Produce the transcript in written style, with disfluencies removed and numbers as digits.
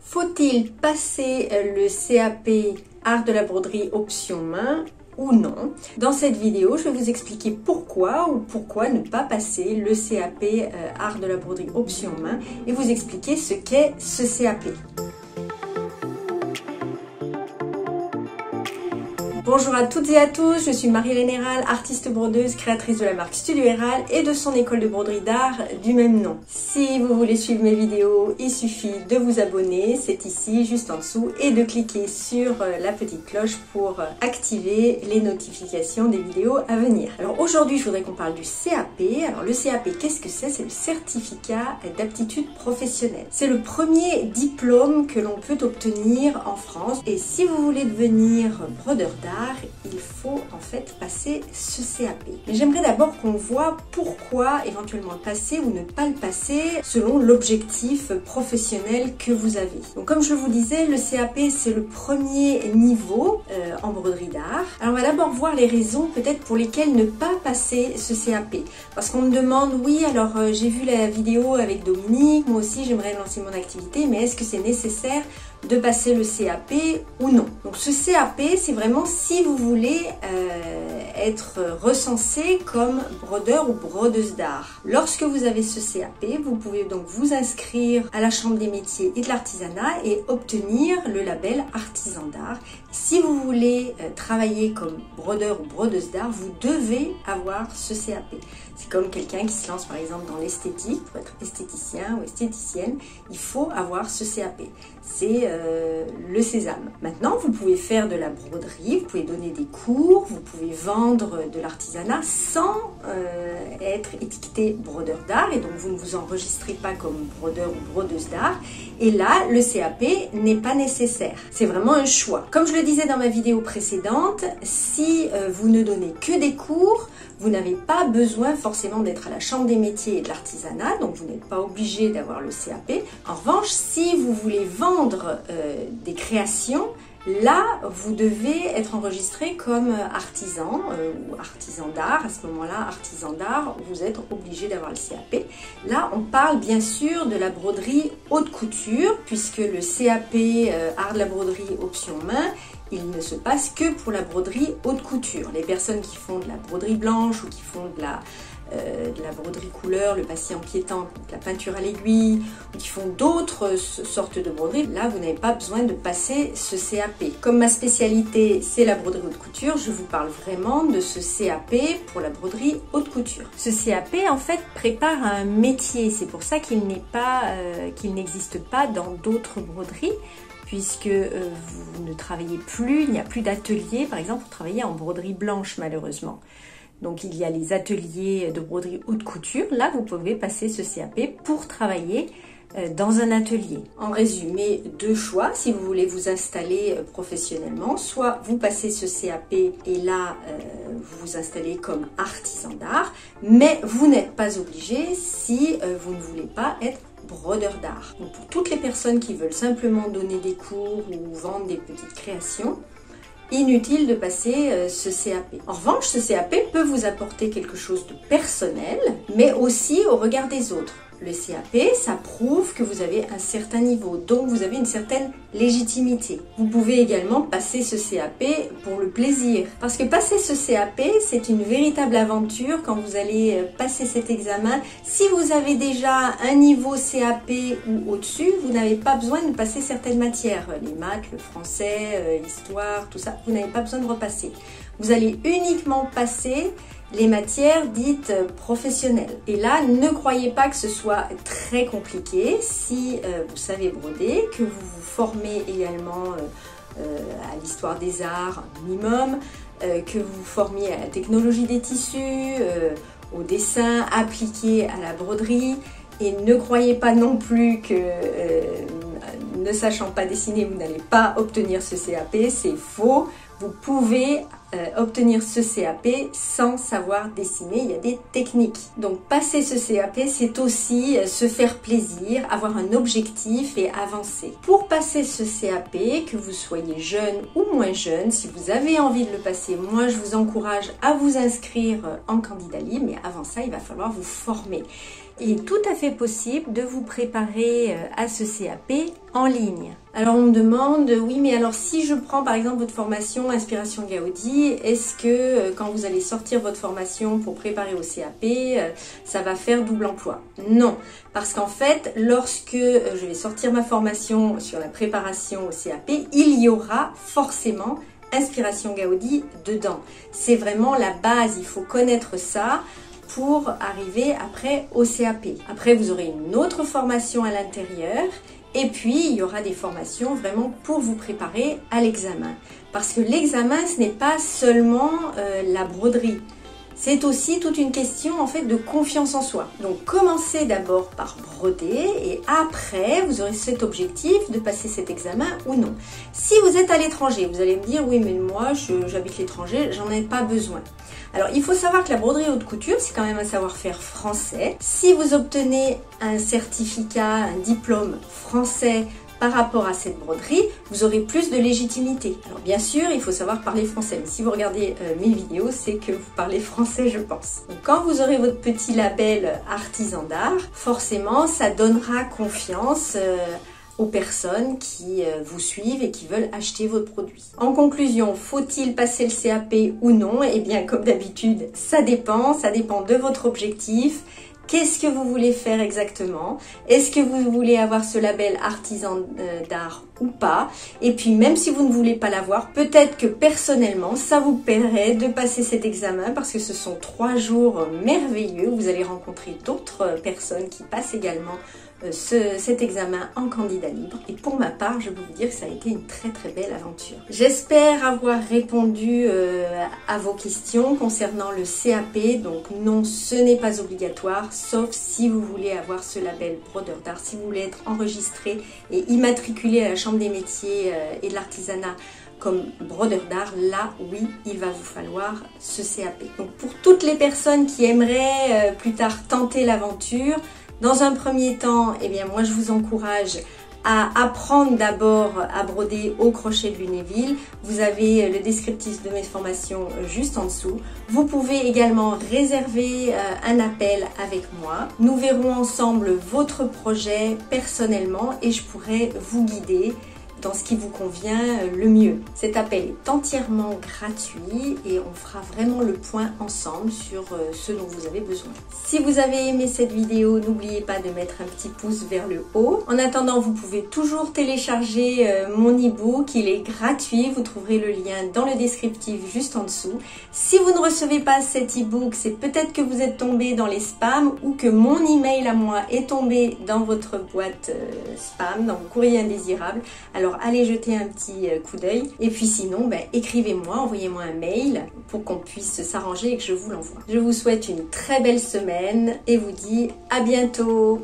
Faut-il passer le CAP Art de la broderie option main ou non? Dans cette vidéo, je vais vous expliquer pourquoi ou pourquoi ne pas passer le CAP Art de la broderie option main et vous expliquer ce qu'est ce CAP. Bonjour à toutes et à tous, je suis Marie-Hélène Héral, artiste brodeuse, créatrice de la marque Studio Héral et de son école de broderie d'art du même nom. Si vous voulez suivre mes vidéos, il suffit de vous abonner, c'est ici juste en dessous, et de cliquer sur la petite cloche pour activer les notifications des vidéos à venir. Alors aujourd'hui, je voudrais qu'on parle du CAP. Alors le CAP, qu'est-ce que c'est? C'est le certificat d'aptitude professionnelle. C'est le premier diplôme que l'on peut obtenir en France et si vous voulez devenir brodeur d'art, il faut en fait passer ce CAP. Mais j'aimerais d'abord qu'on voit pourquoi éventuellement le passer ou ne pas le passer selon l'objectif professionnel que vous avez. Donc comme je vous disais, le CAP c'est le premier niveau en broderie d'art. Alors on va d'abord voir les raisons peut-être pour lesquelles ne pas passer ce CAP. Parce qu'on me demande, oui alors j'ai vu la vidéo avec Dominique, moi aussi j'aimerais lancer mon activité, mais est-ce que c'est nécessaire de passer le CAP ou non? Donc ce CAP c'est vraiment si vous voulez être recensé comme brodeur ou brodeuse d'art. Lorsque vous avez ce CAP, vous pouvez donc vous inscrire à la Chambre des métiers et de l'artisanat et obtenir le label artisan d'art. Si vous voulez travailler comme brodeur ou brodeuse d'art, vous devez avoir ce CAP. C'est comme quelqu'un qui se lance par exemple dans l'esthétique, pour être esthéticien ou esthéticienne, il faut avoir ce CAP. C'est le sésame. Maintenant, vous pouvez faire de la broderie, vous pouvez donner des cours, vous pouvez vendre de l'artisanat sans être étiqueté brodeur d'art et donc vous ne vous enregistrez pas comme brodeur ou brodeuse d'art. Et là, le CAP n'est pas nécessaire. C'est vraiment un choix. Comme je le disais dans ma vidéo précédente, si vous ne donnez que des cours, vous n'avez pas besoin forcément d'être à la Chambre des métiers et de l'artisanat, donc vous n'êtes pas obligé d'avoir le CAP. En revanche, si vous voulez vendre des créations, là, vous devez être enregistré comme artisan ou artisan d'art. À ce moment-là, artisan d'art, vous êtes obligé d'avoir le CAP. Là, on parle bien sûr de la broderie haute couture, puisque le CAP Art de la broderie option main, il ne se passe que pour la broderie haute couture. Les personnes qui font de la broderie blanche ou qui font de la broderie couleur, le passé empiétant, la peinture à l'aiguille, ou qui font d'autres sortes de broderies, là vous n'avez pas besoin de passer ce CAP. Comme ma spécialité c'est la broderie haute couture, je vous parle vraiment de ce CAP pour la broderie haute couture. Ce CAP en fait prépare un métier, c'est pour ça qu'il n'existe pas dans d'autres broderies, puisque vous ne travaillez plus, il n'y a plus d'atelier, par exemple, pour travailler en broderie blanche malheureusement. Donc il y a les ateliers de broderie haute couture, là vous pouvez passer ce CAP pour travailler dans un atelier. En résumé, deux choix, si vous voulez vous installer professionnellement, soit vous passez ce CAP et là vous vous installez comme artisan d'art, mais vous n'êtes pas obligé si vous ne voulez pas être brodeur d'art. Donc pour toutes les personnes qui veulent simplement donner des cours ou vendre des petites créations, inutile de passer ce CAP. En revanche, ce CAP peut vous apporter quelque chose de personnel, mais aussi au regard des autres. Le CAP, ça prouve que vous avez un certain niveau, donc vous avez une certaine légitimité. Vous pouvez également passer ce CAP pour le plaisir, parce que passer ce CAP, c'est une véritable aventure quand vous allez passer cet examen. Si vous avez déjà un niveau CAP ou au-dessus, vous n'avez pas besoin de passer certaines matières, les maths, le français, l'histoire, tout ça, vous n'avez pas besoin de repasser. Vous allez uniquement passer les matières dites professionnelles. Et là, ne croyez pas que ce soit très compliqué. Si vous savez broder, que vous vous formez également à l'histoire des arts un minimum, que vous vous formiez à la technologie des tissus, au dessin appliqué à la broderie, et ne croyez pas non plus que ne sachant pas dessiner, vous n'allez pas obtenir ce CAP, c'est faux. Vous pouvez obtenir ce CAP sans savoir dessiner, il y a des techniques. Donc passer ce CAP, c'est aussi se faire plaisir, avoir un objectif et avancer. Pour passer ce CAP, que vous soyez jeune ou moins jeune, si vous avez envie de le passer, moi je vous encourage à vous inscrire en candidat libre, mais avant ça, il va falloir vous former. Il est tout à fait possible de vous préparer à ce CAP en ligne. Alors on me demande, oui mais alors si je prends par exemple votre formation Inspiration Gaudi, est-ce que quand vous allez sortir votre formation pour préparer au CAP, ça va faire double emploi? Non, parce qu'en fait, lorsque je vais sortir ma formation sur la préparation au CAP, il y aura forcément Inspiration Gaudi dedans. C'est vraiment la base, il faut connaître ça pour arriver après au CAP. Après, vous aurez une autre formation à l'intérieur et puis il y aura des formations vraiment pour vous préparer à l'examen. Parce que l'examen, ce n'est pas seulement la broderie. C'est aussi toute une question en fait de confiance en soi. Donc commencez d'abord par broder et après vous aurez cet objectif de passer cet examen ou non. Si vous êtes à l'étranger, vous allez me dire oui mais moi j'habite l'étranger, j'en ai pas besoin. Alors il faut savoir que la broderie haute couture c'est quand même un savoir-faire français. Si vous obtenez un certificat, un diplôme français par rapport à cette broderie, vous aurez plus de légitimité. Alors bien sûr, il faut savoir parler français. Mais si vous regardez mes vidéos, c'est que vous parlez français, je pense. Donc quand vous aurez votre petit label artisan d'art, forcément, ça donnera confiance aux personnes qui vous suivent et qui veulent acheter votre produit. En conclusion, faut-il passer le CAP ou non? Eh bien, comme d'habitude, ça dépend de votre objectif. Qu'est-ce que vous voulez faire exactement? Est-ce que vous voulez avoir ce label artisan d'art ou pas? Et puis même si vous ne voulez pas l'avoir, peut-être que personnellement, ça vous plairait de passer cet examen parce que ce sont 3 jours merveilleux. Vous allez rencontrer d'autres personnes qui passent également cet examen en candidat libre. Et pour ma part, je peux vous dire que ça a été une très très belle aventure. J'espère avoir répondu à vos questions concernant le CAP. Donc non, ce n'est pas obligatoire, sauf si vous voulez avoir ce label brodeur d'art, si vous voulez être enregistré et immatriculé à la Chambre des métiers et de l'artisanat comme brodeur d'art, là, oui, il va vous falloir ce CAP. Donc pour toutes les personnes qui aimeraient plus tard tenter l'aventure, dans un premier temps, eh bien moi je vous encourage à apprendre d'abord à broder au crochet de Lunéville. Vous avez le descriptif de mes formations juste en dessous. Vous pouvez également réserver un appel avec moi. Nous verrons ensemble votre projet personnellement et je pourrai vous guider dans ce qui vous convient le mieux. Cet appel est entièrement gratuit et on fera vraiment le point ensemble sur ce dont vous avez besoin. Si vous avez aimé cette vidéo, n'oubliez pas de mettre un petit pouce vers le haut. En attendant, vous pouvez toujours télécharger mon e-book, il est gratuit, vous trouverez le lien dans le descriptif juste en dessous. Si vous ne recevez pas cet e-book, c'est peut-être que vous êtes tombé dans les spams ou que mon email à moi est tombé dans votre boîte spam, dans vos courriers indésirables. Alors allez jeter un petit coup d'œil et puis sinon écrivez-moi, envoyez-moi un mail pour qu'on puisse s'arranger et que je vous l'envoie. Je vous souhaite une très belle semaine et vous dis à bientôt.